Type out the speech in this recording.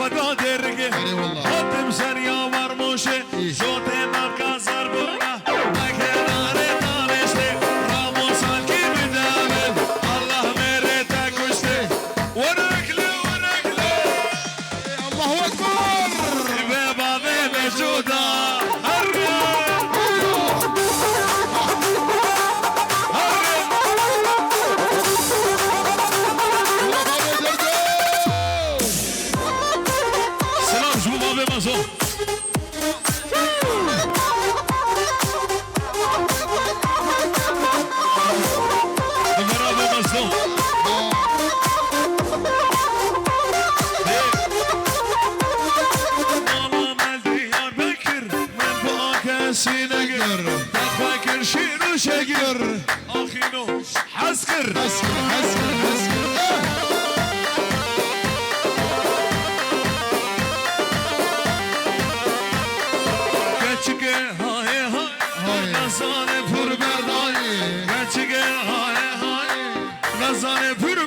خدا درگه خودم سریا ورموشه شوت نبکازار بونا مکناره دانشته رامو سالکی بدامه الله میره تکشته ورکله الله اکبر به بابه بجودا تفكر شنو شقر اخينو حسكر كتشكي هاي نزاني پور برداي كتشكي هاي نزاني پور